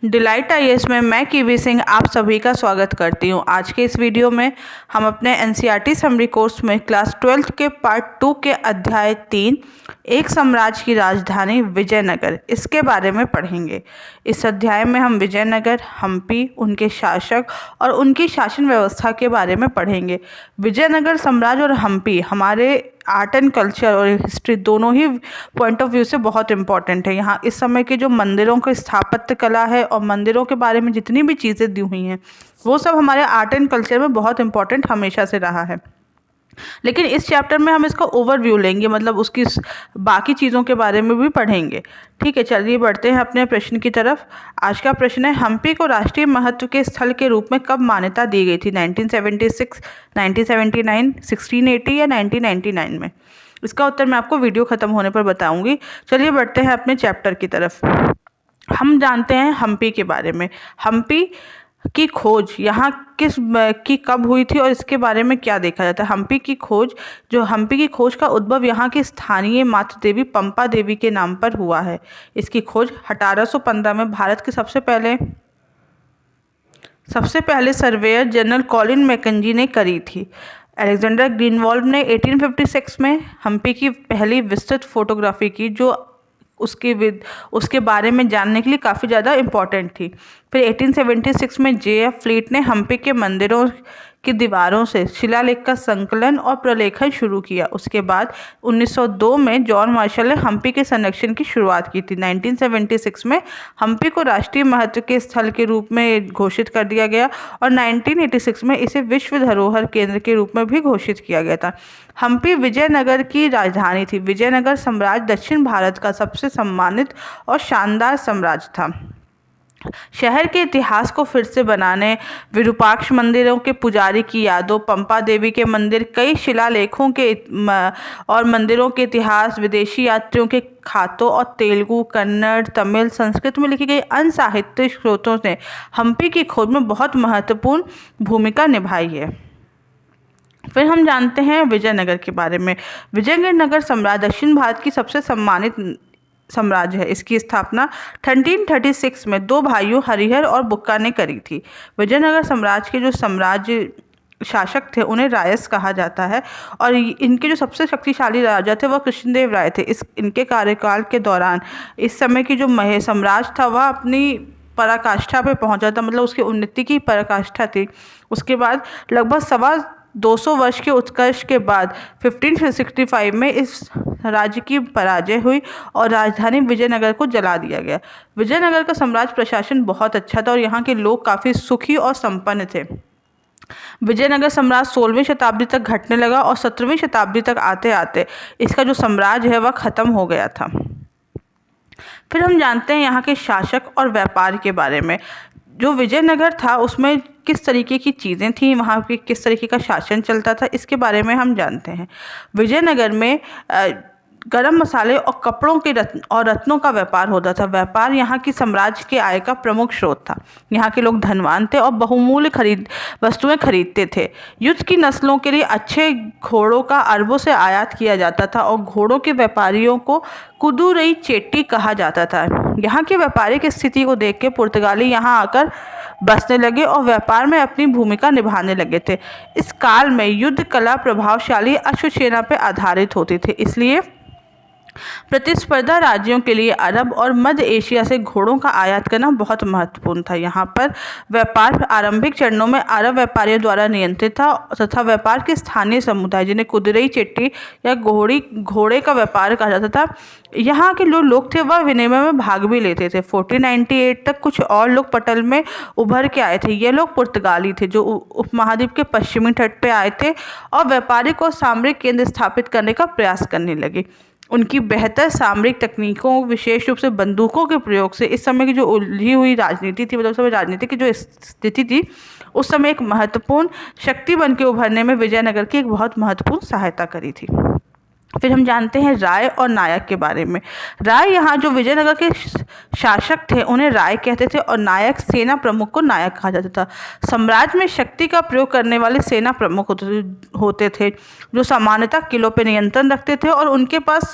Delight IAS में मैं kiwi Singh आप सभी का स्वागत करती हूँ। आज के इस वीडियो में हम अपने एनसीईआरटी समरी कोर्स में क्लास 12 के पार्ट 2 के अध्याय 3 एक साम्राज्य की राजधानी विजयनगर इसके बारे में पढ़ेंगे। इस अध्याय में हम विजयनगर, हम्पी, उनके शासक और उनकी शासन व्यवस्था के बारे में पढ़ेंगे। विजयनगर साम्राज्य और हम्पी हमारे आर्ट एंड कल्चर और हिस्ट्री दोनों ही पॉइंट ऑफ व्यू से बहुत इंपॉर्टेंट है। यहाँ इस समय के जो मंदिरों की स्थापत्य कला है और मंदिरों के बारे में जितनी भी चीज़ें दी हुई हैं वो सब हमारे आर्ट एंड कल्चर में बहुत इंपॉर्टेंट हमेशा से रहा है। लेकिन इस चैप्टर में हम इसका ओवरव्यू लेंगे, मतलब उसकी बाकी चीज़ों के बारे में भी पढ़ेंगे। ठीक है, चलिए बढ़ते हैं अपने प्रश्न की तरफ। आज का प्रश्न है, हम्पी को राष्ट्रीय महत्व के स्थल के रूप में कब मान्यता दी गई थी? 1976, 1979, 1680 या 1999 में? इसका उत्तर मैं आपको वीडियो ख़त्म होने पर बताऊंगी। चलिए बढ़ते हैं अपने चैप्टर की तरफ। हम जानते हैं हम्पी के बारे में। हम्पी की खोज यहाँ किस की कब हुई थी और इसके बारे में क्या देखा जाता है? हम्पी की खोज का उद्भव यहाँ की स्थानीय मातृ देवी पंपा देवी के नाम पर हुआ है। इसकी खोज 1815 में भारत के सबसे पहले सर्वेयर जनरल कॉलिन मैकेंजी ने करी थी। अलेक्जेंडर ग्रीनवॉल्व ने 1856 में हम्पी की पहली विस्तृत फोटोग्राफी की, जो उसके बारे में जानने के लिए काफ़ी ज़्यादा इम्पॉर्टेंट थी। फिर 1876 में जेएफ फ्लीट ने हम्पी के मंदिरों की दीवारों से शिलालेख का संकलन और प्रलेखन शुरू किया। उसके बाद 1902 में जॉन मार्शल ने हम्पी के संरक्षण की शुरुआत की थी। 1976 में हम्पी को राष्ट्रीय महत्व के स्थल के रूप में घोषित कर दिया गया और 1986 में इसे विश्व धरोहर केंद्र के रूप में भी घोषित किया गया था। हम्पी विजयनगर की राजधानी थी। विजयनगर साम्राज्य दक्षिण भारत का सबसे सम्मानित और शानदार साम्राज्य था। शहर के इतिहास को फिर से बनाने, विरूपाक्ष मंदिरों के पुजारी की यादों, पंपा देवी के मंदिर, कई शिलालेखों के और मंदिरों के इतिहास, विदेशी यात्रियों के खातों और तेलुगु, कन्नड़, तमिल, संस्कृत में लिखी गई अन्य साहित्यिक स्रोतों ने हम्पी की खोज में बहुत महत्वपूर्ण भूमिका निभाई है। फिर हम जानते हैं विजयनगर के बारे में। विजयनगर साम्राज्य दक्षिण भारत की सबसे सम्मानित साम्राज्य है। इसकी स्थापना 1336 में दो भाइयों हरिहर और बुक्का ने करी थी। विजयनगर साम्राज्य के जो साम्राज्य शासक थे उन्हें रायस कहा जाता है और इनके जो सबसे शक्तिशाली राजा थे वह कृष्णदेव राय थे। इनके कार्यकाल के दौरान इस समय की जो साम्राज्य था वह अपनी पराकाष्ठा पे पहुंचा था, मतलब उसकी उन्नति की पराकाष्ठा थी। उसके बाद लगभग 200 वर्ष के उत्कर्ष के बाद 1565 में इस राज्य की पराजय हुई और राजधानी विजयनगर को जला दिया गया। विजयनगर का साम्राज्य प्रशासन बहुत अच्छा था और यहाँ के लोग काफ़ी सुखी और संपन्न थे। विजयनगर साम्राज्य 16वीं शताब्दी तक घटने लगा और 17वीं शताब्दी तक आते आते इसका जो साम्राज्य है वह खत्म हो गया था। फिर हम जानते हैं यहाँ के शासक और व्यापार के बारे में। जो विजयनगर था उसमें किस तरीके की चीज़ें थी, वहाँ पे किस तरीके का शासन चलता था, इसके बारे में हम जानते हैं। विजयनगर में गरम मसाले और कपड़ों के रत्नों का व्यापार होता था। व्यापार यहाँ की साम्राज्य के आय का प्रमुख स्रोत था। यहाँ के लोग धनवान थे और बहुमूल्य वस्तुएं खरीदते थे। युद्ध की नस्लों के लिए अच्छे घोड़ों का अरबों से आयात किया जाता था और घोड़ों के व्यापारियों को कुदुरई चेट्टी कहा जाता था। यहाँ की व्यापारिक स्थिति को देख के पुर्तगाली यहाँ आकर बसने लगे और व्यापार में अपनी भूमिका निभाने लगे थे। इस काल में युद्ध कला प्रभावशाली अश्वसेना पर आधारित होती थी, इसलिए प्रतिस्पर्धा राज्यों के लिए अरब और मध्य एशिया से घोड़ों का आयात करना बहुत महत्वपूर्ण था। यहाँ पर व्यापार आरंभिक चरणों में अरब व्यापारियों द्वारा नियंत्रित था तथा व्यापार के स्थानीय समुदाय, जिन्हें कुदरई चेट्टी या घोड़े का व्यापार कहा जाता था, यहाँ के लोग थे वह विनिमय में भाग भी लेते थे। 1498 तक कुछ और लोग पटल में उभर के आए थे। ये लोग पुर्तगाली थे जो उपमहाद्वीप के पश्चिमी तट पे आए थे और व्यापारिक और सामरिक केंद्र स्थापित करने का प्रयास करने लगे। उनकी बेहतर सामरिक तकनीकों, विशेष रूप से बंदूकों के प्रयोग से इस समय की जो उलझी हुई राजनीति थी, मतलब उस समय राजनीति की जो स्थिति थी, उस समय एक महत्वपूर्ण शक्ति बन के उभरने में विजयनगर की एक बहुत महत्वपूर्ण सहायता करी थी। फिर हम जानते हैं राय और नायक के बारे में। राय यहाँ जो विजयनगर के शासक थे उन्हें राय कहते थे और नायक सेना प्रमुख को नायक कहा जाता था। साम्राज्य में शक्ति का प्रयोग करने वाले सेना प्रमुख होते थे जो सामान्यतः किलों पर नियंत्रण रखते थे और उनके पास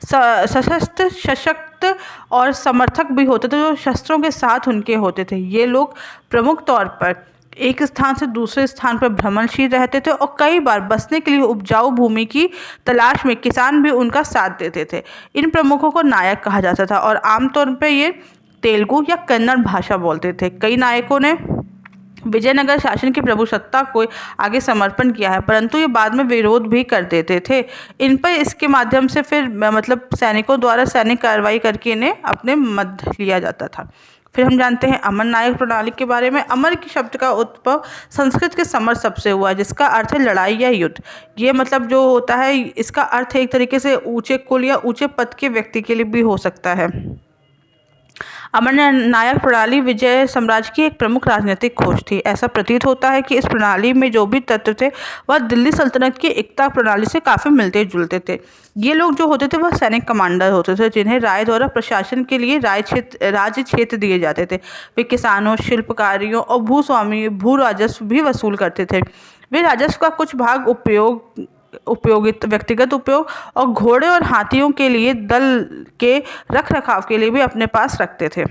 सशस्त्र सशक्त और समर्थक भी होते थे जो शस्त्रों के साथ उनके होते थे। ये लोग प्रमुख तौर पर एक स्थान से दूसरे स्थान पर भ्रमणशील रहते थे और कई बार बसने के लिए उपजाऊ भूमि की तलाश में किसान भी उनका साथ देते थे। इन प्रमुखों को नायक कहा जाता था और आमतौर पर ये तेलुगु या कन्नड़ भाषा बोलते थे। कई नायकों ने विजयनगर शासन की प्रभुसत्ता को आगे समर्पण किया है, परंतु ये बाद में विरोध भी कर देते थे। इन पर इसके माध्यम से फिर मतलब सैनिकों द्वारा सैनिक कार्रवाई करके इन्हें अपने मध्य लिया जाता था। फिर हम जानते हैं अमर नायक प्रणाली के बारे में। अमर के शब्द का उद्भव संस्कृत के समर शब्द से हुआ जिसका अर्थ है लड़ाई या युद्ध। ये मतलब जो होता है इसका अर्थ एक तरीके से ऊंचे कुल या ऊंचे पद के व्यक्ति के लिए भी हो सकता है। अमर नायक प्रणाली विजय साम्राज्य की एक प्रमुख राजनीतिक खोज थी। ऐसा प्रतीत होता है कि इस प्रणाली में जो भी तत्व थे वह दिल्ली सल्तनत की एकता प्रणाली से काफ़ी मिलते जुलते थे। ये लोग जो होते थे वह सैनिक कमांडर होते थे जिन्हें राय द्वारा प्रशासन के लिए राज्य क्षेत्र दिए जाते थे। वे किसानों, शिल्पकारियों और भू राजस्व भी वसूल करते थे। वे राजस्व का कुछ भाग उपयोगित व्यक्तिगत उपयोग और घोड़े और हाथियों के लिए दल के रख रखाव के लिए भी अपने पास रखते थे।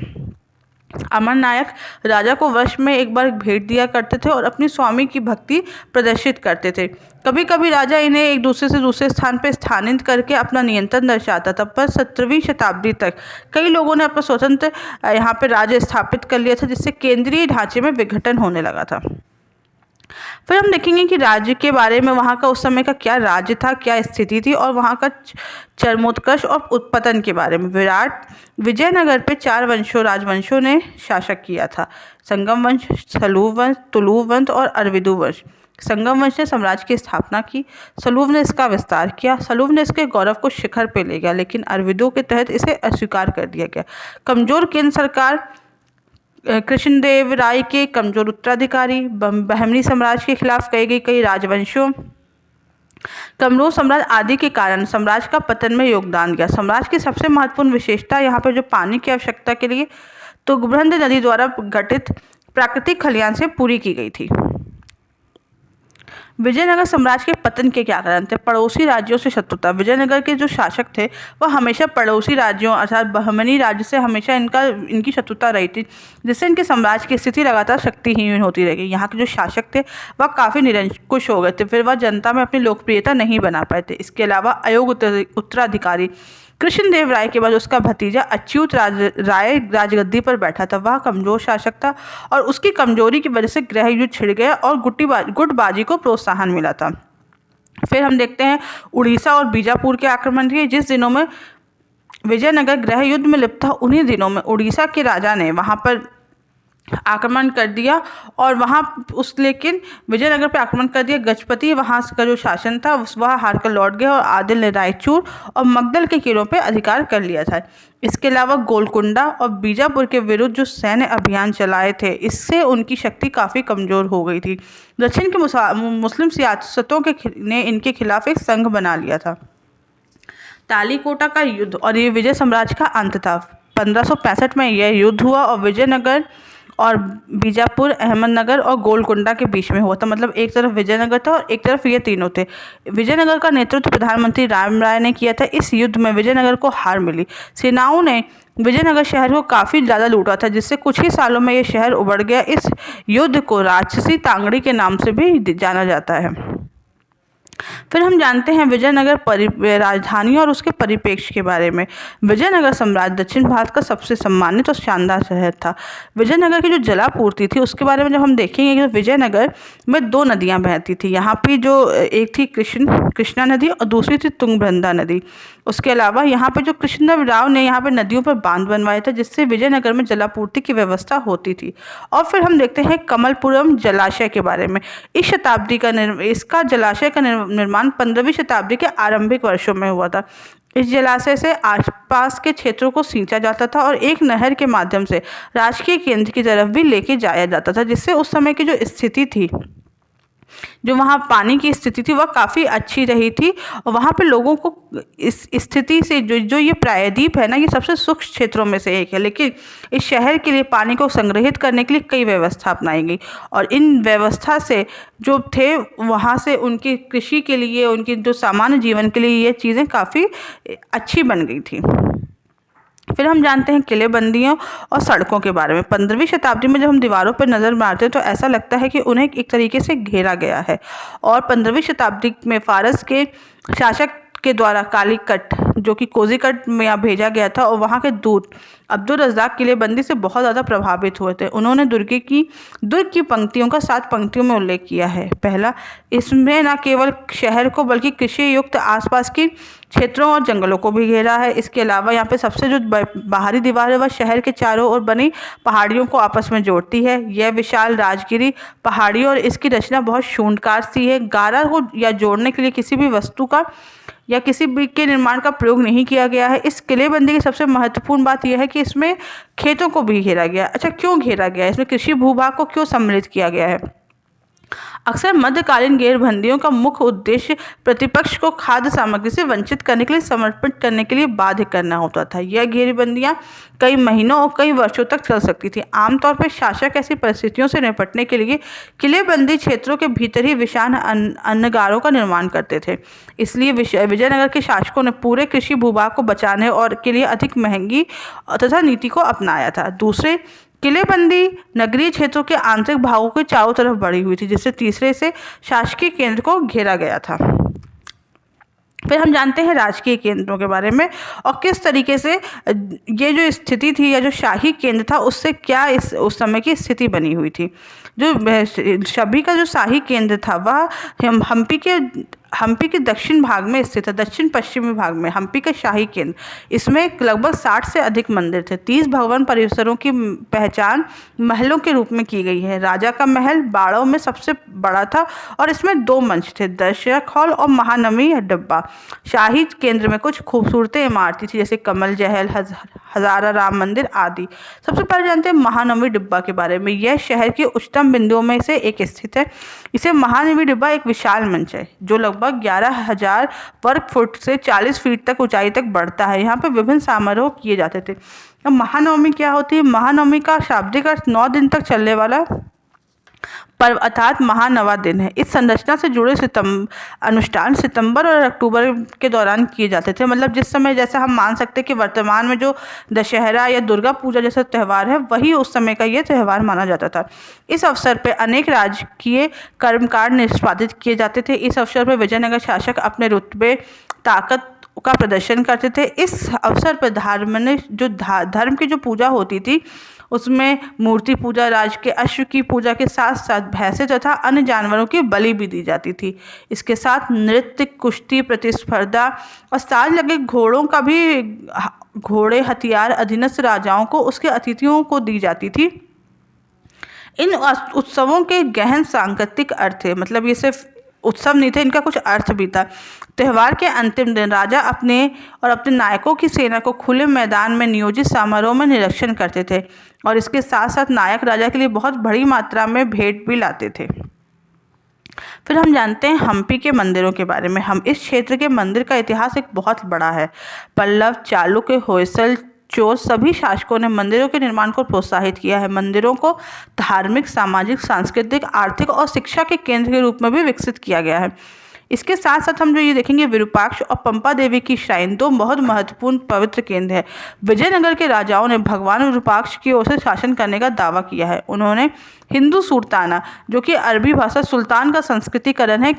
अमर नायक राजा को वर्ष में एक बार भेंट दिया करते थे और अपनी स्वामी की भक्ति प्रदर्शित करते थे। कभी कभी राजा इन्हें एक दूसरे से दूसरे स्थान पर स्थानांतरित करके अपना नियंत्रण दर्शाता था, पर 17वीं शताब्दी तक कई लोगों ने अपना स्वतंत्र यहाँ पर राज्य स्थापित कर लिया था जिससे केंद्रीय ढांचे में विघटन होने लगा था। फिर हम देखेंगे कि राज्य के बारे में, वहाँ का उस समय का क्या राज्य था, क्या स्थिति थी और वहाँ का चरमोत्कर्ष और उत्पतन के बारे में। विजयनगर पे 4 राजवंशों ने शासक किया था। संगम वंश, सलूव वंश, तुलुव वंश और अरविदु वंश। संगम वंश ने साम्राज्य की स्थापना की, सलूव ने इसका विस्तार किया, सलूव ने इसके गौरव को शिखर पे ले गया, लेकिन अरविदों के तहत इसे अस्वीकार कर दिया गया। कमजोर केंद्र सरकार, कृष्णदेव राय के कमजोर उत्तराधिकारी, बहमनी साम्राज्य के खिलाफ कई राजवंशों, कमरूस साम्राज्य आदि के कारण साम्राज्य का पतन में योगदान दिया। साम्राज्य की सबसे महत्वपूर्ण विशेषता यहाँ पर जो पानी की आवश्यकता के लिए तुंगभद्र नदी द्वारा गठित प्राकृतिक खलियान से पूरी की गई थी। विजयनगर साम्राज्य के पतन के क्या कारण थे? पड़ोसी राज्यों से शत्रुता। विजयनगर के जो शासक थे वह हमेशा पड़ोसी राज्यों अर्थात बहमनी राज्य से हमेशा इनकी शत्रुता रही थी, जिससे इनके साम्राज्य की स्थिति लगातार शक्तिहीन होती रही। यहाँ के जो शासक थे वह काफ़ी निरंकुश हो गए थे, फिर वह जनता में अपनी लोकप्रियता नहीं बना पाए थे। इसके अलावा अयोग्य उत्तराधिकारी कृष्णदेव राय के बाद उसका भतीजा अच्युत राय राजगद्दी पर बैठा था। वह कमजोर शासक था और उसकी कमजोरी की वजह से गृह युद्ध छिड़ गया और गुटबाजी को प्रोत्साहन मिला था। फिर हम देखते हैं उड़ीसा और बीजापुर के आक्रमण के। जिस दिनों में विजयनगर गृह युद्ध में लिप्त था उन्हीं दिनों में उड़ीसा के राजा ने वहाँ पर आक्रमण कर दिया और लेकिन विजयनगर पे आक्रमण कर दिया। गजपति वहाँ का जो शासन था वह हार कर लौट गया और आदिल ने रायचूर और मगधल के किलों पे अधिकार कर लिया था। इसके अलावा गोलकुंडा और बीजापुर के विरुद्ध जो सैन्य अभियान चलाए थे इससे उनकी शक्ति काफ़ी कमज़ोर हो गई थी। दक्षिण के मुस्लिम सियासतों ने इनके खिलाफ एक संघ बना लिया था। तालीकोटा का युद्ध और ये विजय साम्राज्य का अंत था। 1565 में यह युद्ध हुआ और विजयनगर और बीजापुर, अहमदनगर और गोलकुंडा के बीच में हुआ था। मतलब एक तरफ विजयनगर था और एक तरफ ये तीनों थे। विजयनगर का नेतृत्व प्रधानमंत्री राम राय ने किया था। इस युद्ध में विजयनगर को हार मिली। सेनाओं ने विजयनगर शहर को काफ़ी ज़्यादा लूटा था, जिससे कुछ ही सालों में ये शहर उबड़ गया। इस युद्ध को राक्षसी तांगड़ी के नाम से भी जाना जाता है। फिर हम जानते हैं विजयनगर राजधानी और उसके परिप्रेक्ष्य के बारे में। विजयनगर साम्राज्य दक्षिण भारत का सबसे सम्मानित और शानदार शहर था। विजयनगर की जो जलापूर्ति थी उसके बारे में जब हम देखेंगे कि विजयनगर में 2 नदियां बहती थी। यहाँ पे जो एक थी कृष्णा नदी और दूसरी थी तुंगभद्रा नदी। उसके अलावा यहाँ पे जो कृष्णदेव राव ने यहाँ पे नदियों पर बांध बनवाए थे, जिससे विजयनगर में जलापूर्ति की व्यवस्था होती थी। और फिर हम देखते हैं कमलपुरम जलाशय के बारे में। इसका जलाशय का निर्माण 15वीं शताब्दी के आरंभिक वर्षों में हुआ था। इस जलाशय से आसपास के क्षेत्रों को सींचा जाता था और एक नहर के माध्यम से राजकीय केंद्र की तरफ भी लेके जाया जाता था, जिससे उस समय की जो स्थिति थी जो वहाँ पानी की स्थिति थी वह काफ़ी अच्छी रही थी, और वहाँ पे लोगों को इस स्थिति से जो ये प्रायद्वीप है ना, ये सबसे शुष्क क्षेत्रों में से एक है, लेकिन इस शहर के लिए पानी को संग्रहित करने के लिए कई व्यवस्था अपनाई गई, और इन व्यवस्था से जो थे वहाँ से उनकी कृषि के लिए, उनकी जो सामान्य जीवन के लिए ये चीज़ें काफ़ी अच्छी बन गई थी। फिर हम जानते हैं किलेबंदियों और सड़कों के बारे में। 15वीं शताब्दी में जब हम दीवारों पर नज़र मारते हैं तो ऐसा लगता है कि उन्हें एक तरीके से घेरा गया है, और 15वीं शताब्दी में फारस के शासक के द्वारा कालीकट, जो कि कोज़ीकट में यहाँ भेजा गया था, और वहाँ के दूत अब्दुल रज़्ज़ाक़ किलेबंदी से बहुत ज़्यादा प्रभावित हुए थे। उन्होंने दुर्ग की पंक्तियों का 7 पंक्तियों में उल्लेख किया है। पहला, इसमें न केवल शहर को बल्कि कृषि युक्त आसपास की क्षेत्रों और जंगलों को भी घेरा है। इसके अलावा यहाँ पे सबसे जो बाहरी दीवार है वह शहर के चारों ओर बनी पहाड़ियों को आपस में जोड़ती है। यह विशाल राजगिरी पहाड़ी और इसकी रचना बहुत शून्यकार सी है। गारा को या जोड़ने के लिए किसी भी वस्तु का या किसी भी के निर्माण का प्रयोग नहीं किया गया है। इस किलेबंदी की सबसे महत्वपूर्ण बात यह है कि इसमें खेतों को भी घेरा गया है। अच्छा, क्यों घेरा गया है? इसमें कृषि भूभाग को क्यों सम्मिलित किया गया है? अक्सर मध्यकालीन घेरबंदियों का मुख्य उद्देश्य प्रतिपक्ष को खाद्य सामग्री से वंचित करने के लिए समर्पित करने के लिए बाध्य करना होता था। यह घेरबंदियां कई महीनों और कई वर्षों तक चल सकती थी। आमतौर पर शासक ऐसी परिस्थितियों से निपटने के लिए किलेबंदी क्षेत्रों के भीतर ही विशाल अन्नगारों का निर्माण करते थे। इसलिए विजयनगर के शासकों ने पूरे कृषि भूभाग को बचाने और के लिए अधिक महंगी तथा नीति को अपनाया था। दूसरे, किलेबंदी नगरीय क्षेत्रों के आंतरिक भागों के चारों तरफ बढ़ी हुई थी, जिससे तीसरे से शासकीय केंद्र को घेरा गया था। फिर हम जानते हैं राजकीय केंद्रों के बारे में, और किस तरीके से ये जो स्थिति थी या जो शाही केंद्र था उससे क्या उस समय की स्थिति बनी हुई थी। जो छवि का जो शाही केंद्र था वह हम्पी के दक्षिण भाग में स्थित है, दक्षिण पश्चिमी भाग में हम्पी का शाही केंद्र। इसमें लगभग 60 से अधिक मंदिर थे। 30 भवन परिसरों की पहचान महलों के रूप में की गई है। राजा का महल बाड़ों में सबसे बड़ा था और इसमें 2 मंच थे, दर्शक हॉल और महानवमी डिब्बा। शाही केंद्र में कुछ खूबसूरत इमारतें थी, जैसे कमल महल, हजारा राम मंदिर आदि। सबसे पहले जानते हैं महानवमी डिब्बा के बारे में। यह शहर के उच्चतम बिंदुओं में से एक स्थित है। इसे महानवमी डिब्बा एक विशाल मंच है जो लगभग 11,000 वर्ग फुट से 40 फीट तक ऊंचाई तक बढ़ता है। यहाँ पे विभिन्न समारोह किए जाते थे। अब महानवमी क्या होती है? महानवमी का शाब्दिक अर्थ 9 दिन तक चलने वाला पर्व अर्थात महानवा दिन है। इस संरचना से जुड़े अनुष्ठान सितंबर और अक्टूबर के दौरान किए जाते थे। मतलब जिस समय, जैसा हम मान सकते हैं कि वर्तमान में जो दशहरा या दुर्गा पूजा जैसा त्यौहार है, वही उस समय का ये त्यौहार माना जाता था। इस अवसर पर अनेक राजकीय कर्मकांड निष्पादित किए जाते थे। इस अवसर पर विजयनगर शासक अपने रुतबे, ताकत का प्रदर्शन करते थे। इस अवसर पर धर्म की जो पूजा होती थी उसमें मूर्ति पूजा, राज के अश्व की पूजा के साथ साथ भैंसे तथा अन्य जानवरों की बलि भी दी जाती थी। इसके साथ नृत्य, कुश्ती प्रतिस्पर्धा और साज लगे घोड़ों का भी घोड़े हथियार अधीनस्थ राजाओं को उसके अतिथियों को दी जाती थी। इन उत्सवों के गहन सांकेतिक अर्थ थे। मतलब ये सिर्फ उत्सव नहीं थे, इनका कुछ अर्थ भी था। त्यौहार के अंतिम दिन राजा अपने नायकों की सेना को खुले मैदान में नियोजित समारोह में निरीक्षण करते थे, और इसके साथ साथ नायक राजा के लिए बहुत बड़ी मात्रा में भेंट भी लाते थे। फिर हम जानते हैं हम्पी के मंदिरों के बारे में। हम इस क्षेत्र के मंदिर का इतिहास एक बहुत बड़ा है। पल्लव, चालुक्य, होयसल, चोल सभी शासकों ने मंदिरों के निर्माण को प्रोत्साहित किया है। मंदिरों को धार्मिक, सामाजिक, सांस्कृतिक, आर्थिक और शिक्षा के केंद्र के रूप में भी विकसित किया गया है। इसके साथ साथ हम जो ये देखेंगे, विरूपाक्ष और पंपा देवी की श्राइन 2 बहुत महत्वपूर्ण पवित्र केंद्र है। विजयनगर के राजाओं ने भगवान विरूपाक्ष की ओर से शासन करने का दावा किया है। उन्होंने हिंदू सुल्ताना, जो कि अरबी भाषा सुल्तान का संस्कृतिकरण है,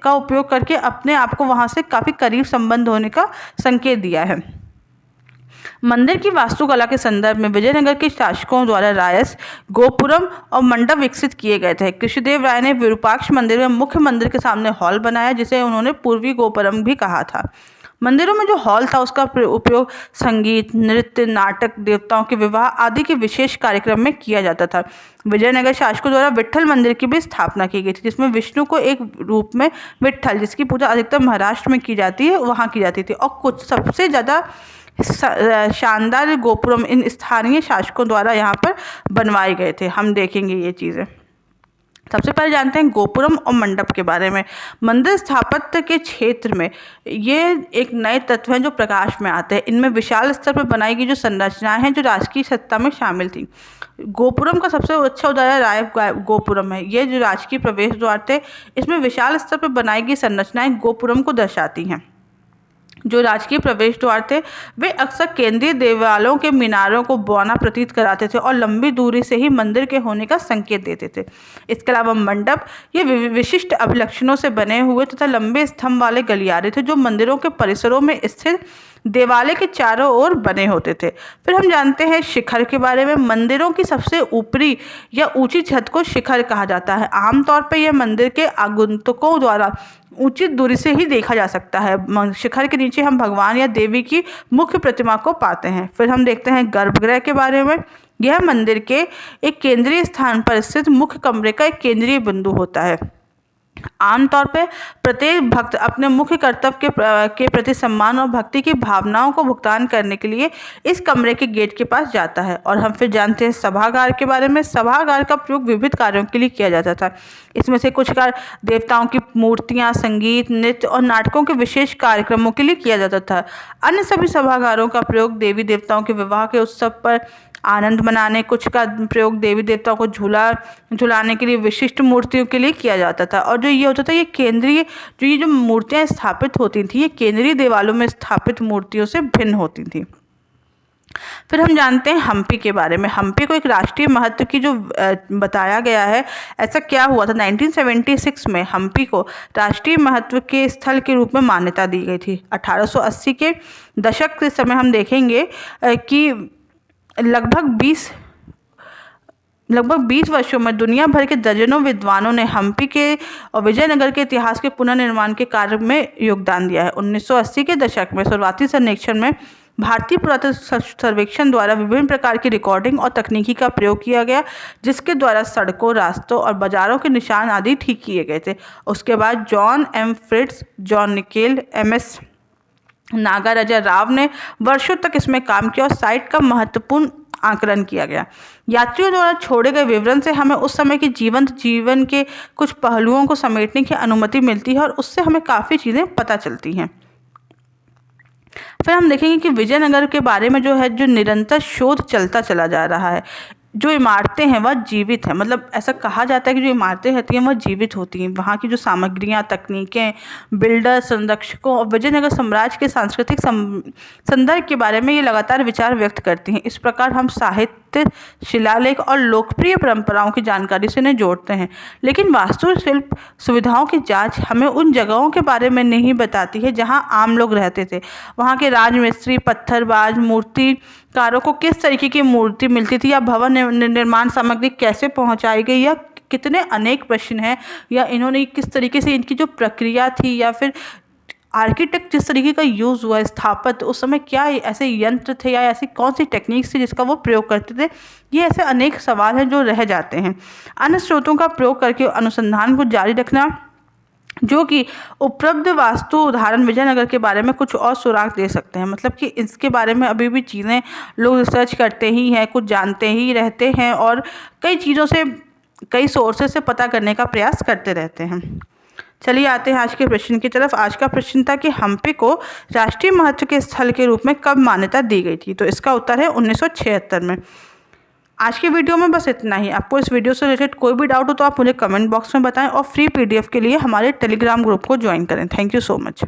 का उपयोग करके अपने आप को वहाँ से काफ़ी करीब संबंध होने का संकेत दिया है। मंदिर की वास्तुकला के संदर्भ में विजयनगर के शासकों द्वारा रायस, गोपुरम और मंडप विकसित किए गए थे। कृष्णदेव राय ने विरूपाक्ष मंदिर में मुख्य मंदिर के सामने हॉल बनाया, जिसे उन्होंने पूर्वी गोपुरम भी कहा था। मंदिरों में जो हॉल था उसका उपयोग संगीत, नृत्य, नाटक, देवताओं के विवाह आदि के विशेष कार्यक्रम में किया जाता था। विजयनगर शासकों द्वारा विट्ठल मंदिर की भी स्थापना की गई थी, जिसमें विष्णु को एक रूप में विट्ठल, जिसकी पूजा अधिकतर महाराष्ट्र में की जाती है, वहाँ की जाती थी। और कुछ सबसे ज़्यादा शानदार गोपुरम इन स्थानीय शासकों द्वारा यहाँ पर बनवाए गए थे। हम देखेंगे ये चीज़ें। सबसे पहले जानते हैं गोपुरम और मंडप के बारे में। मंदिर स्थापत्य के क्षेत्र में ये एक नए तत्व हैं जो प्रकाश में आते हैं। इनमें विशाल स्तर पर बनाई गई जो संरचनाएं हैं जो राजकीय सत्ता में शामिल थी। गोपुरम का सबसे अच्छा उदाहरण राय गोपुरम है। ये जो राजकीय प्रवेश द्वार थे, इसमें विशाल स्तर पर बनाई गई संरचनाएं गोपुरम को दर्शाती हैं। जो राजकीय प्रवेश द्वार थे वे अक्सर केंद्रीय देवालों के मीनारों को बौना प्रतीत कराते थे और लंबी दूरी से ही मंदिर के होने का संकेत देते थे। इसके अलावा मंडप ये विशिष्ट अभिलक्षणों से बने हुए तथा लंबे स्तंभ वाले गलियारे थे जो मंदिरों के परिसरों में स्थित देवालय के चारों ओर बने होते थे। फिर हम जानते हैं शिखर के बारे में। मंदिरों की सबसे ऊपरी या ऊंची छत को शिखर कहा जाता है। आमतौर पर यह मंदिर के आगंतुकों द्वारा उचित दूरी से ही देखा जा सकता है। शिखर के नीचे हम भगवान या देवी की मुख्य प्रतिमा को पाते हैं। फिर हम देखते हैं गर्भगृह के बारे में। यह मंदिर के एक केंद्रीय स्थान पर स्थित मुख्य कमरे का एक केंद्रीय बिंदु होता है। आमतौर पर प्रत्येक भक्त अपने मुख्य कर्तव्य के प्रति सम्मान और भक्ति की भावनाओं को भुगतान करने के लिए इस कमरे के गेट के पास जाता है। और हम फिर जानते हैं सभागार के बारे में। सभागार का प्रयोग विविध कार्यों के लिए किया जाता था। इसमें से कुछ कार्य देवताओं की मूर्तियां, संगीत, नृत्य और नाटकों के विशेष कार्यक्रमों के लिए किया जाता था। अन्य सभी सभागारों का प्रयोग देवी देवताओं के विवाह के उत्सव पर आनंद मनाने, कुछ का प्रयोग देवी देवताओं को झुलाने के लिए विशिष्ट मूर्तियों के लिए किया जाता था। और जो ये होता था, ये केंद्रीय जो मूर्तियां स्थापित होती थी, ये केंद्रीय देवालों में स्थापित मूर्तियों से भिन्न होती थी। फिर हम जानते हैं हम्पी के बारे में। हम्पी को एक राष्ट्रीय महत्व की जो बताया गया है, ऐसा क्या हुआ था 1976 में हम्पी को राष्ट्रीय महत्व के स्थल के रूप में मान्यता दी गई थी। 1880 के दशक के समय हम देखेंगे कि लगभग 20 वर्षों में दुनिया भर के दर्जनों विद्वानों ने हम्पी के और विजयनगर के इतिहास के पुनर्निर्माण के कार्य में योगदान दिया है। 1980 के दशक में शुरुआती सर्वेक्षण में भारतीय पुरातत्व सर्वेक्षण द्वारा विभिन्न प्रकार की रिकॉर्डिंग और तकनीकी का प्रयोग किया गया, जिसके द्वारा सड़कों, रास्तों और बाजारों के निशान आदि ठीक किए गए थे। उसके बाद John M Fritz, John Nickel, MS Nagaraja Rao ने वर्षों तक इसमें काम किया और साइट का महत्वपूर्ण आकलन किया गया। यात्रियों द्वारा छोड़े गए विवरण से हमें उस समय के जीवंत जीवन के कुछ पहलुओं को समेटने की अनुमति मिलती है और उससे हमें काफ़ी चीज़ें पता चलती हैं। फिर हम देखेंगे कि विजयनगर के बारे में जो है, जो निरंतर शोध चलता चला जा रहा है। जो इमारतें हैं वह जीवित हैं, मतलब ऐसा कहा जाता है कि जो इमारतें होती हैं वह जीवित होती हैं। वहाँ की जो सामग्रियाँ, तकनीकें, बिल्डर, संरक्षकों और विजयनगर साम्राज्य के सांस्कृतिक संदर्भ के बारे में ये लगातार विचार व्यक्त करती हैं। इस प्रकार हम साहित्य, शिलालेख और लोकप्रिय परंपराओं की जानकारी से इन्हें जोड़ते हैं। लेकिन वास्तुशिल्प सुविधाओं की जांच हमें उन जगहों के बारे में नहीं बताती है जहां आम लोग रहते थे। वहां के राजमिस्त्री, पत्थरबाज, मूर्तिकारों को किस तरीके की मूर्ति मिलती थी, या भवन निर्माण सामग्री कैसे पहुंचाई गई, या कितने अनेक प्रश्न हैं, या इन्होंने किस तरीके से इनकी जो प्रक्रिया थी, या फिर आर्किटेक्ट जिस तरीके का यूज़ हुआ, स्थापत्य उस समय क्या ऐसे यंत्र थे या ऐसी कौन सी टेक्निक्स थी जिसका वो प्रयोग करते थे। ये ऐसे अनेक सवाल हैं जो रह जाते हैं। अन्य स्रोतों का प्रयोग करके अनुसंधान को जारी रखना, जो कि उपलब्ध वास्तु उदाहरण विजयनगर के बारे में कुछ और सुराग दे सकते हैं। मतलब कि इसके बारे में अभी भी चीज़ें लोग रिसर्च करते ही हैं, कुछ जानते ही रहते हैं और कई चीज़ों से, कई सोर्सेज से पता करने का प्रयास करते रहते हैं। चलिए आते हैं आज के प्रश्न की तरफ। आज का प्रश्न था कि हम्पी को राष्ट्रीय महत्व के स्थल के रूप में कब मान्यता दी गई थी। तो इसका उत्तर है 1976 में। आज के वीडियो में बस इतना ही। आपको इस वीडियो से रिलेटेड कोई भी डाउट हो तो आप मुझे कमेंट बॉक्स में बताएं और फ्री PDF के लिए हमारे टेलीग्राम ग्रुप को ज्वाइन करें। Thank you so much.